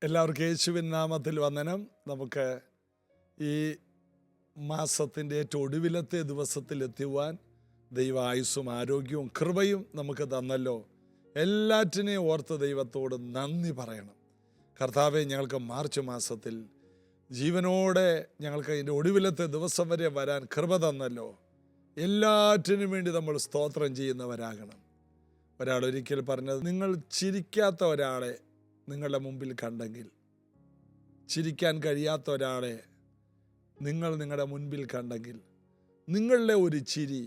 എല്ലാവർക്കും യേശുവിൻ നാമത്തിൽ വന്ദനം. നമുക്ക് ഈ മാസത്തിൻ്റെ ഏറ്റവും ഒടുവിലത്തെ ദിവസത്തിലെത്തുവാൻ ദൈവ ആയുസ്സും ആരോഗ്യവും കൃപയും നമുക്ക് തന്നല്ലോ. എല്ലാറ്റിനെയും ഓർത്ത് ദൈവത്തോട് നന്ദി പറയണം. കർത്താവെ, ഞങ്ങൾക്ക് മാർച്ച് മാസത്തിൽ ജീവനോടെ ഞങ്ങൾക്ക് അതിൻ്റെ ഒടുവിലത്തെ ദിവസം വരെ വരാൻ കൃപ തന്നല്ലോ. എല്ലാറ്റിനും വേണ്ടി നമ്മൾ സ്തോത്രം ചെയ്യുന്നവരാകണം. ഒരാൾ ഒരിക്കൽ പറഞ്ഞത്, നിങ്ങൾ ചിരിക്കാത്ത ഒരാളെ നിങ്ങളുടെ മുമ്പിൽ കണ്ടെങ്കിൽ, ചിരിക്കാൻ കഴിയാത്ത ഒരാളെ നിങ്ങൾ നിങ്ങളുടെ മുൻപിൽ കണ്ടെങ്കിൽ, നിങ്ങളുടെ ഒരു ചിരി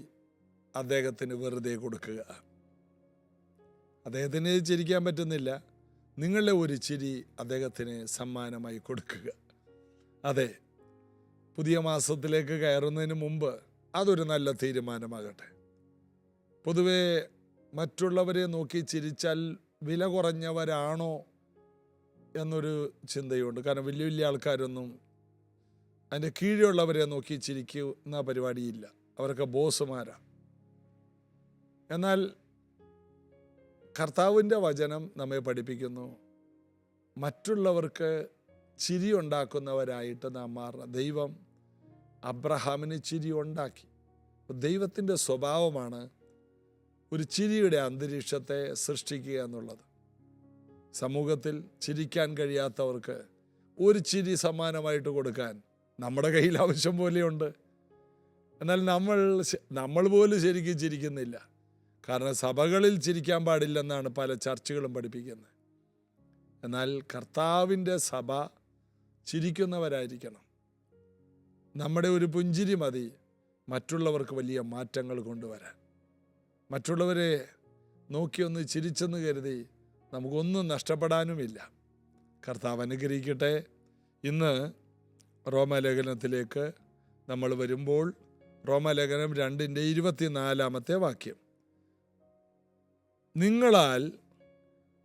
അദ്ദേഹത്തിന് വെറുതെ കൊടുക്കുക. അദ്ദേഹത്തിന് ചിരിക്കാൻ പറ്റുന്നില്ല, നിങ്ങളുടെ ഒരു ചിരി അദ്ദേഹത്തിന് സമ്മാനമായി കൊടുക്കുക. അതെ, പുതിയ മാസത്തിലേക്ക് കയറുന്നതിന് മുമ്പ് അതൊരു നല്ല തീരുമാനമാകട്ടെ. പൊതുവെ മറ്റുള്ളവരെ നോക്കി ചിരിച്ചാൽ വില കുറഞ്ഞവരാണോ എന്നൊരു ചിന്തയുണ്ട്. കാരണം വലിയ വലിയ ആൾക്കാരൊന്നും അതിൻ്റെ കീഴിലുള്ളവരെ നോക്കി ചിരിക്കുന്ന പരിപാടിയില്ല. അവരൊക്കെ ബോസുമാരാണ്. എന്നാൽ കർത്താവിൻ്റെ വചനം നമ്മെ പഠിപ്പിക്കുന്നു, മറ്റുള്ളവർക്ക് ചിരി ഉണ്ടാക്കുന്നവരായിട്ട് നാം മാറണം. ദൈവം അബ്രഹാമിന് ചിരി ഉണ്ടാക്കി. ദൈവത്തിൻ്റെ സ്വഭാവമാണ് ഒരു ചിരിയുടെ അന്തരീക്ഷത്തെ സൃഷ്ടിക്കുക എന്നുള്ളത്. സമൂഹത്തിൽ ചിരിക്കാൻ കഴിയാത്തവർക്ക് ഒരു ചിരി സമ്മാനമായിട്ട് കൊടുക്കാൻ നമ്മുടെ കയ്യിൽ ആവശ്യം പോലെയുണ്ട്. എന്നാൽ നമ്മൾ പോലും ശരിക്കും ചിരിക്കുന്നില്ല. കാരണം സഭകളിൽ ചിരിക്കാൻ പാടില്ലെന്നാണ് പല ചർച്ചകളും പഠിപ്പിക്കുന്നത്. എന്നാൽ കർത്താവിൻ്റെ സഭ ചിരിക്കുന്നവരായിരിക്കണം. നമ്മുടെ ഒരു പുഞ്ചിരി മതി മറ്റുള്ളവർക്ക് വലിയ മാറ്റങ്ങൾ കൊണ്ടുവരാൻ. മറ്റുള്ളവരെ നോക്കിയൊന്ന് ചിരിച്ചെന്ന് കരുതി നമുക്കൊന്നും നഷ്ടപ്പെടാനുമില്ല. കർത്താവ് അനുഗ്രഹിക്കട്ടെ. ഇന്ന് റോമാലേഖനത്തിലേക്ക് നമ്മൾ വരുമ്പോൾ, റോമാലേഖനം 2:24 വാക്യം, നിങ്ങളാൽ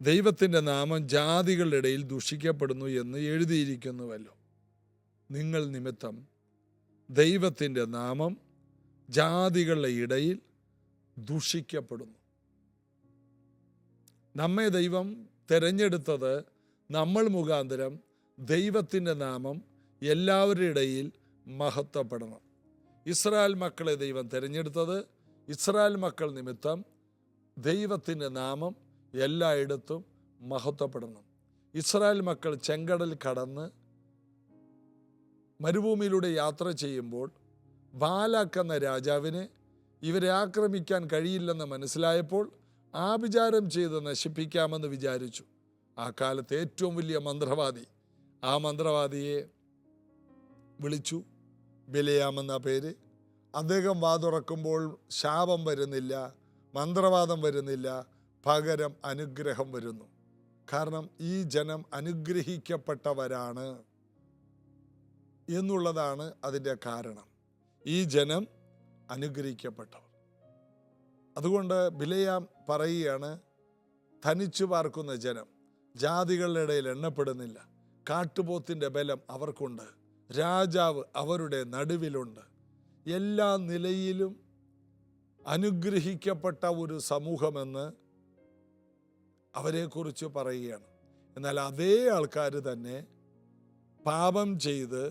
ദൈവത്തിൻ്റെ നാമം ജാതികളുടെ ഇടയിൽ ദുഷിക്കപ്പെടുന്നു എന്ന് എഴുതിയിരിക്കുന്നുവല്ലോ. നിങ്ങൾ നിമിത്തം ദൈവത്തിൻ്റെ നാമം ജാതികളുടെ ഇടയിൽ ദുഷിക്കപ്പെടുന്നു. നമ്മെ ദൈവം തിരഞ്ഞെടുത്തത് നമ്മൾ മുഖാന്തരം ദൈവത്തിൻ്റെ നാമം എല്ലാവരുടെ ഇടയിൽ മഹത്വപ്പെടണം. ഇസ്രായേൽ മക്കളെ ദൈവം തിരഞ്ഞെടുത്തത് ഇസ്രായേൽ മക്കൾ നിമിത്തം ദൈവത്തിൻ്റെ നാമം എല്ലായിടത്തും മഹത്വപ്പെടണം. ഇസ്രായേൽ മക്കൾ ചെങ്കടൽ കടന്ന് മരുഭൂമിയിലൂടെ യാത്ര ചെയ്യുമ്പോൾ ബാലാക്ക് എന്ന രാജാവിനെ ഇവരെ ആക്രമിക്കാൻ കഴിയില്ലെന്ന് മനസ്സിലായപ്പോൾ ആഭിചാരം ചെയ്ത് നശിപ്പിക്കാമെന്ന് വിചാരിച്ചു. ആ കാലത്ത് ഏറ്റവും വലിയ മന്ത്രവാദി, ആ മന്ത്രവാദിയെ വിളിച്ചു, ബിലയാം എന്ന പേര്. അദ്ദേഹം വാതുറക്കുമ്പോൾ ശാപം വരുന്നില്ല, മന്ത്രവാദം വരുന്നില്ല, പകരം അനുഗ്രഹം വരുന്നു. കാരണം ഈ ജനം അനുഗ്രഹിക്കപ്പെട്ടവരാണ് എന്നുള്ളതാണ് അതിൻ്റെ കാരണം. ഈ ജനം അനുഗ്രഹിക്കപ്പെട്ടവർ. അതുകൊണ്ട് ബിലയാം പറയുകയാണ്, തനിച്ചു പാർക്കുന്ന ജനം ജാതികളുടെ ഇടയിൽ എണ്ണപ്പെടുന്നില്ല. കാട്ടുപോത്തിൻ്റെ ബലം അവർക്കുണ്ട്, രാജാവ് അവരുടെ നടുവിലുണ്ട്. എല്ലാ നിലയിലും അനുഗ്രഹിക്കപ്പെട്ട ഒരു സമൂഹമെന്ന് അവരെക്കുറിച്ച് പറയുകയാണ്. എന്നാൽ അതേ ആൾക്കാർ തന്നെ പാപം ചെയ്ത്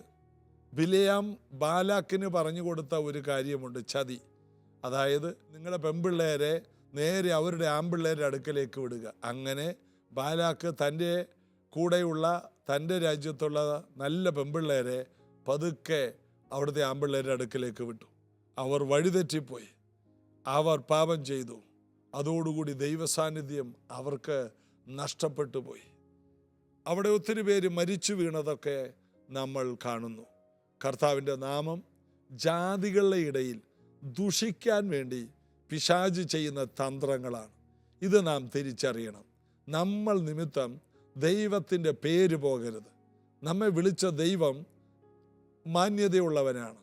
ബിലയാം ബാലാക്കിന് പറഞ്ഞു കൊടുത്ത ഒരു കാര്യമുണ്ട്, ചതി. അതായത്, നിങ്ങളുടെ പെൺപിള്ളേരെ നേരെ അവരുടെ ആൺപിള്ളേരുടെ അടുക്കലേക്ക് വിടുക. അങ്ങനെ ബാലാക്ക് തൻ്റെ കൂടെയുള്ള തൻ്റെ രാജ്യത്തുള്ള നല്ല പെൺപിള്ളേരെ പതുക്കെ അവിടുത്തെ ആൺപിള്ളേരുടെ അടുക്കലേക്ക് വിട്ടു. അവർ വഴിതെറ്റിപ്പോയി, അവർ പാപം ചെയ്തു. അതോടുകൂടി ദൈവസാന്നിധ്യം അവർക്ക് നഷ്ടപ്പെട്ടു പോയി. അവിടെ ഒത്തിരി പേര് മരിച്ചു വീണതൊക്കെ നമ്മൾ കാണുന്നു. കർത്താവിൻ്റെ നാമം ജാതികളുടെ ഇടയിൽ ദുഷിക്കാൻ വേണ്ടി പിശാച് ചെയ്യുന്ന തന്ത്രങ്ങളാണ്. ഇത് നാം തിരിച്ചറിയണം. നമ്മൾ നിമിത്തം ദൈവത്തിൻ്റെ പേര് പോകരുത്. നമ്മെ വിളിച്ച ദൈവം മാന്യതയുള്ളവനാണ്.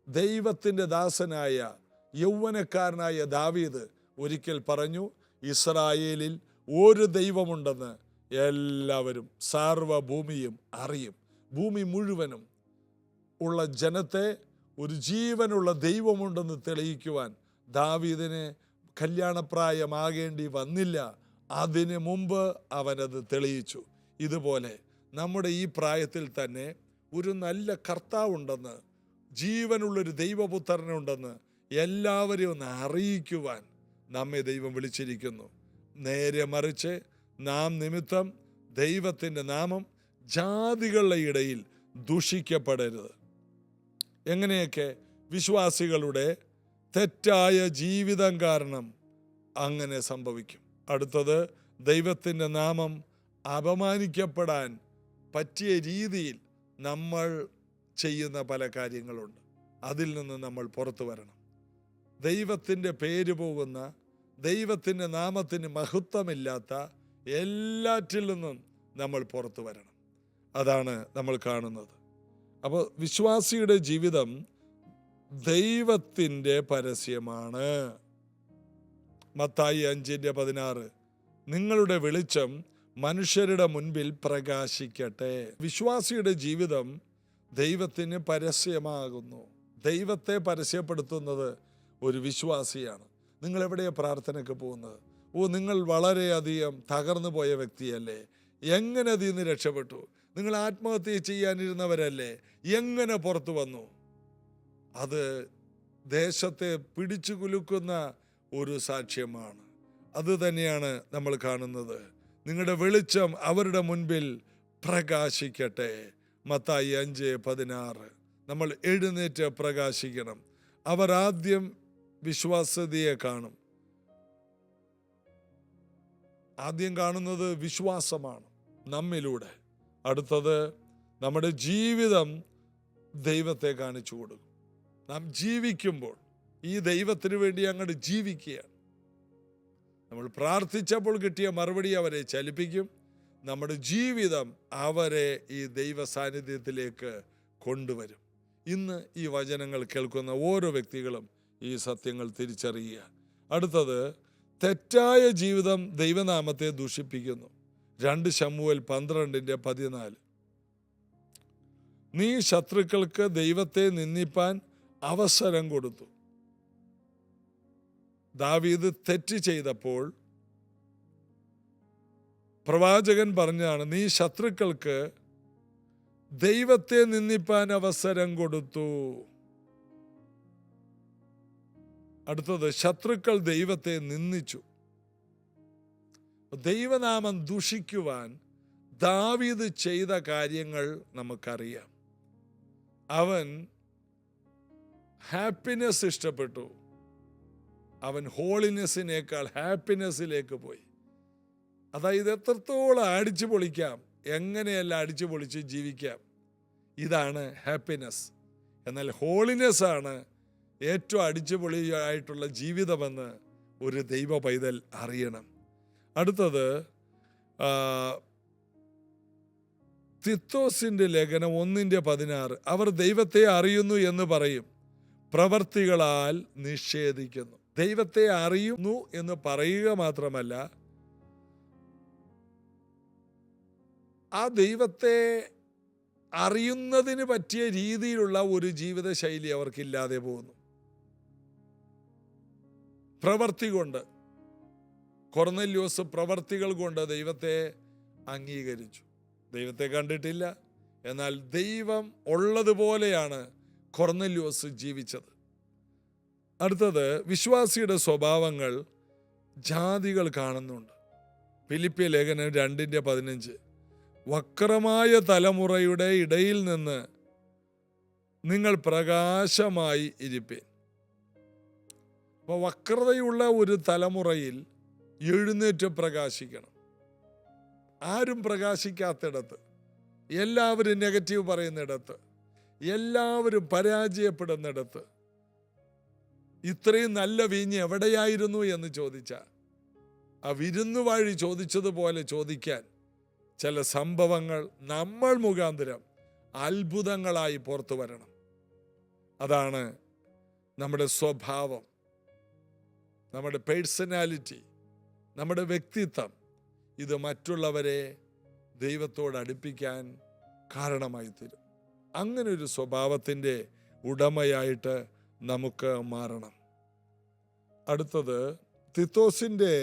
ദൈവത്തിൻ്റെ ദാസനായ യൗവനക്കാരനായ ദാവീദ് ഒരിക്കൽ പറഞ്ഞു, ഇസ്രായേലിൽ ഒരു ദൈവമുണ്ടെന്ന് എല്ലാവരും, സാർവഭൂമിയും അറിയും. ഭൂമി മുഴുവനും ഉള്ള ജനത്തെ ഒരു ജീവനുള്ള ദൈവമുണ്ടെന്ന് തെളിയിക്കുവാൻ ദാവീദിന് കല്യാണപ്രായമാകേണ്ടി വന്നില്ല. അതിനു മുമ്പ് അവനത് തെളിയിച്ചു. ഇതുപോലെ നമ്മുടെ ഈ പ്രായത്തിൽ തന്നെ ഒരു നല്ല കർത്താവുണ്ടെന്ന്, ജീവനുള്ളൊരു ദൈവപുത്രനുണ്ടെന്ന് എല്ലാവരെയും ഒന്ന് അറിയിക്കുവാൻ നമ്മെ ദൈവം വിളിച്ചിരിക്കുന്നു. നേരെ മറിച്ച് നാം നിമിത്തം ദൈവത്തിൻ്റെ നാമം ജാതികളുടെ ഇടയിൽ ദുഷിക്കപ്പെടരുത്. എങ്ങനെയൊക്കെ? വിശ്വാസികളുടെ തെറ്റായ ജീവിതം കാരണം അങ്ങനെ സംഭവിക്കും. അടുത്തത്, ദൈവത്തിൻ്റെ നാമം അപമാനിക്കപ്പെടാൻ പറ്റിയ രീതിയിൽ നമ്മൾ ചെയ്യുന്ന പല കാര്യങ്ങളുണ്ട്. അതിൽ നിന്ന് നമ്മൾ പുറത്തു വരണം. ദൈവത്തിൻ്റെ പേര് പോകുന്ന, ദൈവത്തിൻ്റെ നാമത്തിന് മഹത്വമില്ലാത്ത എല്ലാറ്റിൽ നിന്നും നമ്മൾ പുറത്തു വരണം. അതാണ് നമ്മൾ കാണുന്നത്. അപ്പോൾ വിശ്വാസിയുടെ ജീവിതം ദൈവത്തിൻ്റെ പരസ്യമാണ്. മത്തായി 5:16, നിങ്ങളുടെ വെളിച്ചം മനുഷ്യരുടെ മുൻപിൽ പ്രകാശിക്കട്ടെ. വിശ്വാസിയുടെ ജീവിതം ദൈവത്തിന് പരസ്യമാകുന്നു. ദൈവത്തെ പരസ്യപ്പെടുത്തുന്നത് ഒരു വിശ്വാസിയാണ്. നിങ്ങൾ എവിടെയാണ് പ്രാർത്ഥനയ്ക്ക് പോകുന്നത്? നിങ്ങൾ വളരെയധികം തകർന്നു പോയ വ്യക്തിയല്ലേ, എങ്ങനെ അതിൽ നിന്ന് രക്ഷപ്പെട്ടു? നിങ്ങൾ ആത്മഹത്യ ചെയ്യാനിരുന്നവരല്ലേ, എങ്ങനെ പുറത്തു വന്നു? അത് ദേശത്തെ പിടിച്ചു കുലുക്കുന്ന ഒരു സാക്ഷ്യമാണ്. അത് തന്നെയാണ് നമ്മൾ കാണുന്നത്. നിങ്ങളുടെ വെളിച്ചം അവരുടെ മുൻപിൽ പ്രകാശിക്കട്ടെ. മത്തായി 5:16. നമ്മൾ എഴുന്നേറ്റ് പ്രകാശിക്കണം. അവർ ആദ്യം വിശ്വാസ്യതയെ കാണും. ആദ്യം കാണുന്നത് വിശ്വാസമാണ് നമ്മിലൂടെ. അടുത്തത്, നമ്മുടെ ജീവിതം ദൈവത്തെ കാണിച്ചു കൊടുക്കും. നാം ജീവിക്കുമ്പോൾ ഈ ദൈവത്തിന് വേണ്ടി അങ്ങോട്ട് ജീവിക്കുകയാണ്. നമ്മൾ പ്രാർത്ഥിച്ചപ്പോൾ കിട്ടിയ മറുപടി അവരെ ചലിപ്പിക്കും. നമ്മുടെ ജീവിതം അവരെ ഈ ദൈവ സാന്നിധ്യത്തിലേക്ക് കൊണ്ടുവരും. ഇന്ന് ഈ വചനങ്ങൾ കേൾക്കുന്ന ഓരോ വ്യക്തികളും ഈ സത്യങ്ങൾ തിരിച്ചറിയുക. അടുത്തത്, തെറ്റായ ജീവിതം ദൈവനാമത്തെ ദൂഷിപ്പിക്കുന്നു. 2 ശമൂവേൽ 12:14. നീ ശത്രുക്കൾക്ക് ദൈവത്തെ നിന്ദിപ്പാൻ അവസരം കൊടുത്തു. ദാവീദ് തെറ്റ് ചെയ്തപ്പോൾ പ്രവാചകൻ പറഞ്ഞാണ്, നീ ശത്രുക്കൾക്ക് ദൈവത്തെ നിന്ദിപ്പാൻ അവസരം കൊടുത്തു. അടുത്തത്, ശത്രുക്കൾ ദൈവത്തെ നിന്ദിച്ചു. ദൈവനാമം ദുഷിക്കുവാൻ ദാവീദ് ചെയ്ത കാര്യങ്ങൾ നമുക്കറിയാം. അവൻ ഹാപ്പിനെസ് ഇഷ്ടപ്പെട്ടു. അവൻ ഹോളിനെസ്സിനേക്കാൾ ഹാപ്പിനെസ്സിലേക്ക് പോയി. അതായത് എത്രത്തോളം അടിച്ചു പൊളിക്കാം, എങ്ങനെയല്ല അടിച്ചു പൊളിച്ച് ജീവിക്കാം, ഇതാണ് ഹാപ്പിനെസ്. എന്നാൽ ഹോളിനെസ് ആണ് ഏറ്റവും അടിച്ചുപൊളിയായിട്ടുള്ള ജീവിതമെന്ന് ഒരു ദൈവ പൈതൽ അറിയണം. അടുത്തത്, തിത്തോസിന്റെ ലേഖനം 1:16. അവർ ദൈവത്തെ അറിയുന്നു എന്ന് പറയും, പ്രവർത്തികളാൽ നിഷേധിക്കുന്നു. ദൈവത്തെ അറിയുന്നു എന്ന് പറയുക മാത്രമല്ല, ആ ദൈവത്തെ അറിയുന്നതിന് പറ്റിയ രീതിയിലുള്ള ഒരു ജീവിത ശൈലി അവർക്കില്ലാതെ പോകുന്നു. പ്രവർത്തി കൊണ്ട്, കൊർന്നല്യോസ് പ്രവർത്തികൾ കൊണ്ട് ദൈവത്തെ അംഗീകരിച്ചു. ദൈവത്തെ കണ്ടിട്ടില്ല, എന്നാൽ ദൈവം ഉള്ളതുപോലെയാണ് കൊർന്നല്യോസ് ജീവിച്ചത്. അടുത്തത്, വിശ്വാസിയുടെ സ്വഭാവങ്ങൾ ജാതികൾ കാണുന്നുണ്ട്. ഫിലിപ്പിയ ലേഖനം 2:15. വക്രമായ തലമുറയുടെ ഇടയിൽ നിന്ന് നിങ്ങൾ പ്രകാശമായി ഇരിപ്പീൻ. അപ്പോൾ വക്രതയുള്ള ഒരു തലമുറയിൽ എഴുന്നേറ്റ് പ്രകാശിക്കണം. ആരും പ്രകാശിക്കാത്തിടത്ത്, എല്ലാവരും നെഗറ്റീവ് പറയുന്നിടത്ത്, എല്ലാവരും പരാജയപ്പെടുന്നിടത്ത് ഇത്രയും നല്ല വീഞ്ഞ് എവിടെയായിരുന്നു എന്ന് ചോദിച്ചാൽ, ആ വിരുന്നുവാഴി ചോദിച്ചതുപോലെ ചോദിക്കാൻ ചില സംഭവങ്ങൾ നമ്മൾ മുഖാന്തരം അത്ഭുതങ്ങളായി പുറത്തു വരണം. അതാണ് നമ്മുടെ സ്വഭാവം, നമ്മുടെ പേഴ്സണാലിറ്റി, നമ്മുടെ വ്യക്തിത്വം. ഇത് മറ്റുള്ളവരെ ദൈവത്തോട് അടുപ്പിക്കാൻ കാരണമായി തീരും. അങ്ങനെ ഒരു സ്വഭാവത്തിൻ്റെ ഉടമയായിട്ട് നമുക്ക് മാറണം. അടുത്തത്, തിത്തോസിൻ്റെ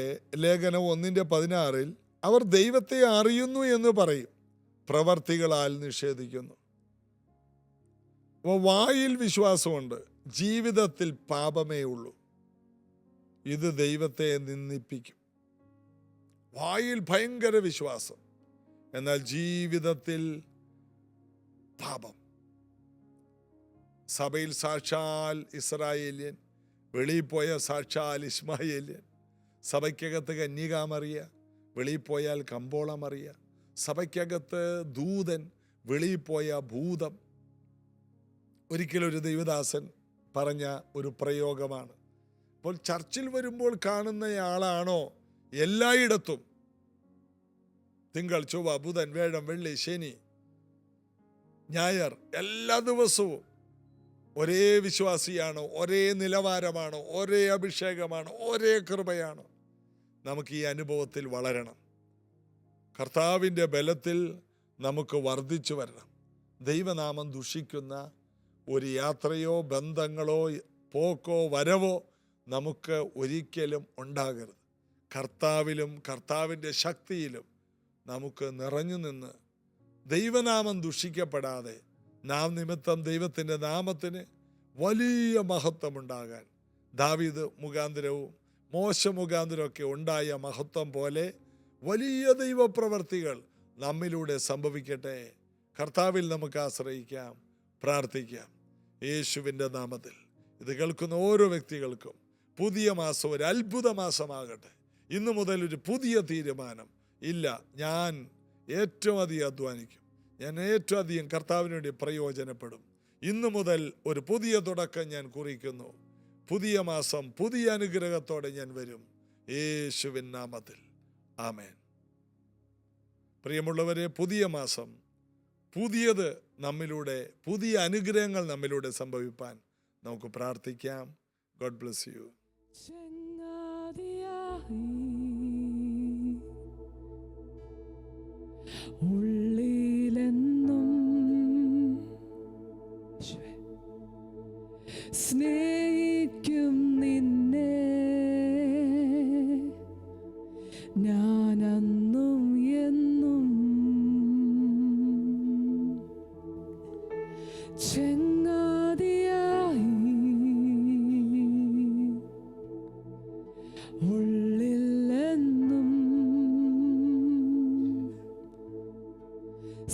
ലേഖനം 1:16. അവർ ദൈവത്തെ അറിയുന്നു എന്ന് പറയും, പ്രവർത്തികളാൽ നിഷേധിക്കുന്നു. അപ്പോൾ വായിൽ വിശ്വാസമുണ്ട്, ജീവിതത്തിൽ പാപമേ ഉള്ളൂ. ഇത് ദൈവത്തെ നിന്ദിപ്പിക്കും. വായിൽ ഭയങ്കര വിശ്വാസം, എന്നാൽ ജീവിതത്തിൽ പാപം. സഭയിൽ സാക്ഷാൽ ഇസ്രായേല്യൻ, വെളിയിൽ പോയ സാക്ഷാൽ ഇസ്മായേല്യൻ. സഭയ്ക്കകത്ത് കന്യകാമറിയ, വെളിയിൽ പോയാൽ കമ്പോളമറിയ. സഭയ്ക്കകത്ത് ദൂതൻ, വെളിയിൽ പോയ ഭൂതം. ഒരിക്കലൊരു ദൈവദാസൻ പറഞ്ഞ ഒരു പ്രയോഗമാണ്. അപ്പോൾ ചർച്ചിൽ വരുമ്പോൾ കാണുന്നയാളാണോ എല്ലായിടത്തും തിങ്കൾ, ചൊവ്വ, ബുധൻ, വ്യാഴം, വെള്ളി, ശനി, ഞായർ എല്ലാ ദിവസവും ഒരേ വിശ്വാസിയാണോ, ഒരേ നിലവാരമാണോ, ഒരേ അഭിഷേകമാണോ, ഒരേ കൃപയാണോ? നമുക്ക് ഈ അനുഭവത്തിൽ വളരണം. കർത്താവിൻ്റെ ബലത്തിൽ നമുക്ക് വർദ്ധിച്ചു വരണം. ദൈവനാമം ദുഷിക്കുന്ന ഒരു യാത്രയോ ബന്ധങ്ങളോ പോക്കോ വരവോ നമുക്ക് ഒരിക്കലും ഉണ്ടാകരുത്. കർത്താവിലും കർത്താവിൻ്റെ ശക്തിയിലും നമുക്ക് നിറഞ്ഞു നിന്ന് ദൈവനാമം ദുഷിക്കപ്പെടാതെ നാം നിമിത്തം ദൈവത്തിൻ്റെ നാമത്തിന് വലിയ മഹത്വമുണ്ടാകാൻ, ദാവീദ് മുഖാന്തരവും മോശ മുഖാന്തരമൊക്കെ ഉണ്ടായ മഹത്വം പോലെ വലിയ ദൈവപ്രവർത്തികൾ നമ്മിലൂടെ സംഭവിക്കട്ടെ. കർത്താവിൽ നമുക്ക് ആശ്രയിക്കാം, പ്രാർത്ഥിക്കാം. യേശുവിൻ്റെ നാമത്തിൽ ഇത് കേൾക്കുന്ന ഓരോ വ്യക്തികൾക്കും പുതിയ മാസം ഒരു അത്ഭുത മാസമാകട്ടെ. ഇന്നു മുതൽ ഒരു പുതിയ തീരുമാനം. ഇല്ല, ഞാൻ ഏറ്റവും അധികം അധ്വാനിക്കും, ഞാൻ ഏറ്റവും അധികം കർത്താവിന് വേണ്ടി പ്രയോജനപ്പെടും. ഇന്നു മുതൽ ഒരു പുതിയ തുടക്കം ഞാൻ കുറിക്കുന്നു. പുതിയ മാസം പുതിയ അനുഗ്രഹത്തോടെ ഞാൻ വരും, യേശുവിൻ നാമത്തിൽ. ആമേൻ. പ്രിയമുള്ളവരെ, പുതിയ മാസം പുതിയത് നമ്മിലൂടെ, പുതിയ അനുഗ്രഹങ്ങൾ നമ്മിലൂടെ സംഭവിപ്പാൻ നമുക്ക് പ്രാർത്ഥിക്കാം. God bless you. ഉള്ളിലെന്നും സ്നേഹിക്കും നിന്നെ ഞാനെന്നും എന്നും. ചെങ്ങാതിയായി ഉള്ളിലെന്നും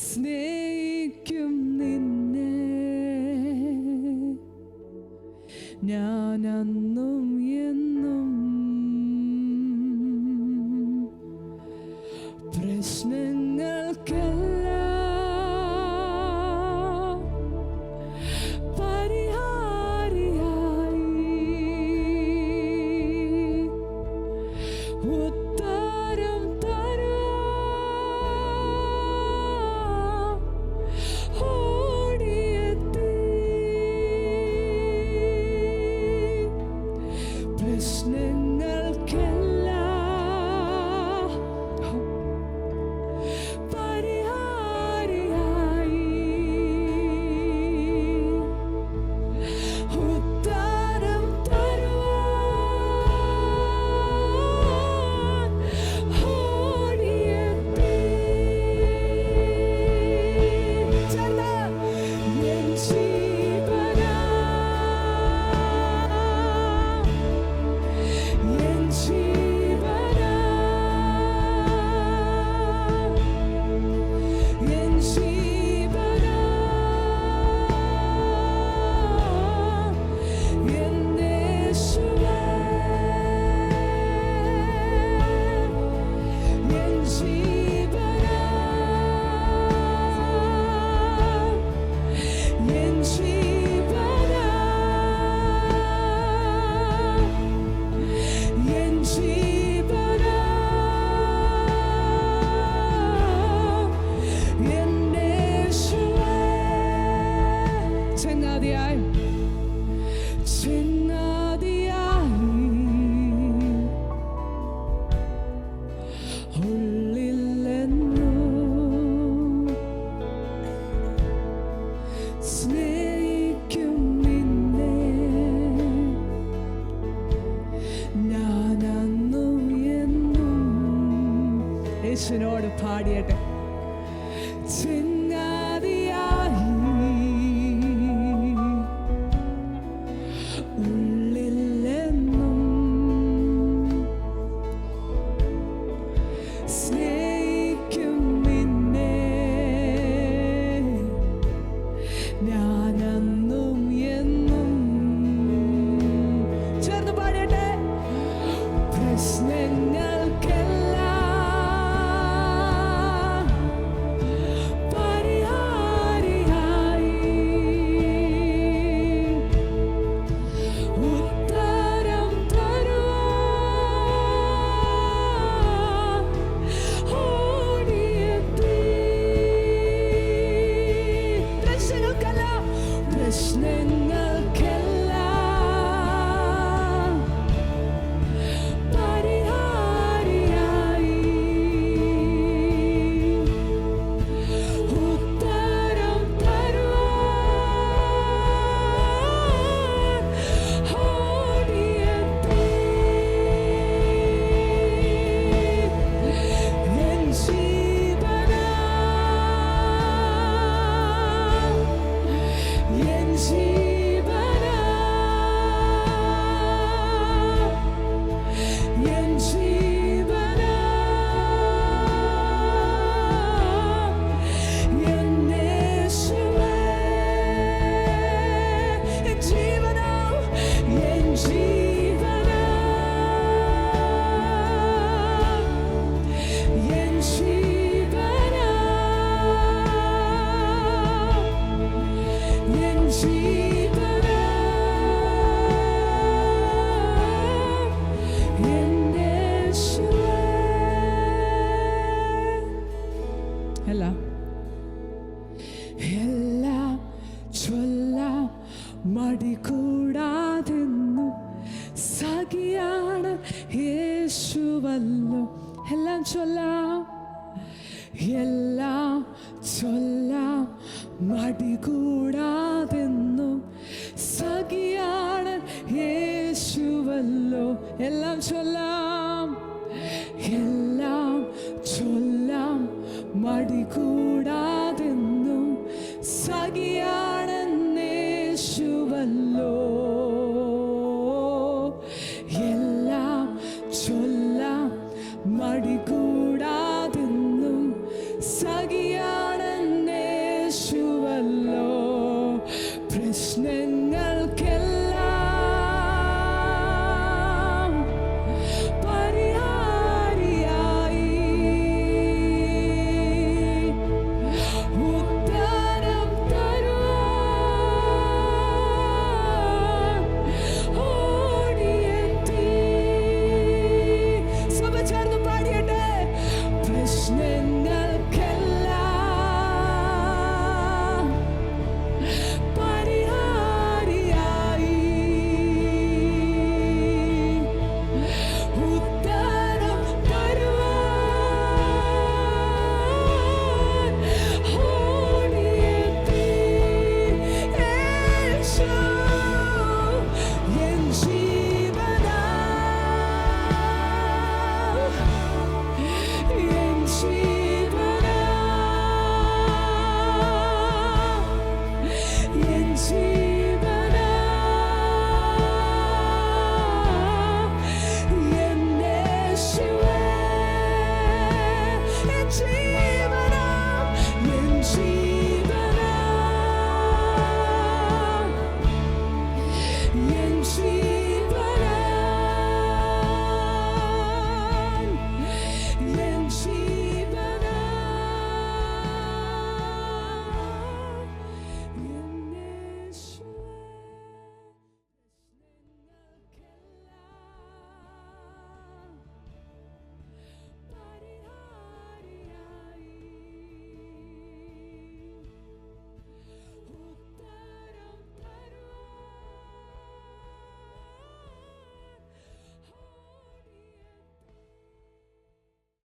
സ്നേഹിക്കും നിന്നെ ഞാനെന്നും എന്നും. പ്രശ്നങ്ങൾക്കെല്ലാം പരിഹാരിയായി ഉത്തരം തരുവാൻ ഓടിയെത്തി. പ്രശ്നങ്ങൾക്കെല്ലാം പരിഹാരിയായി ഉത്തരം തരുവാൻ ഓടിയെത്തി. എൻ ജീവനാ എൻ ജീവനാ എൻ ജീവനാ എൻ യേശുവേ എൻ ജീവനാ എൻ ജീവനാ എൻ ജീവനാ എൻ യേശുവേ. ചെങ്ങാതിയായി ഉള്ളിലെന്നും സ്നേഹിക്കും നിന്നെ ഞാനെന്നും എന്നും. യേശുവിനോട് പാടിയട്ടെ. ജീവനാ എന്റെ യേശുവേ. എല്ലാം ചൊല്ലാം മടി കൂടാതെന്നും സഖിയാണ് യേശുവല്ലോ. എല്ലാം ചൊല്ലാം മടി കൂടാതെന്നും സഖിയാണ് യേശുവല്ലോ. എല്ലാം ചൊല്ലാം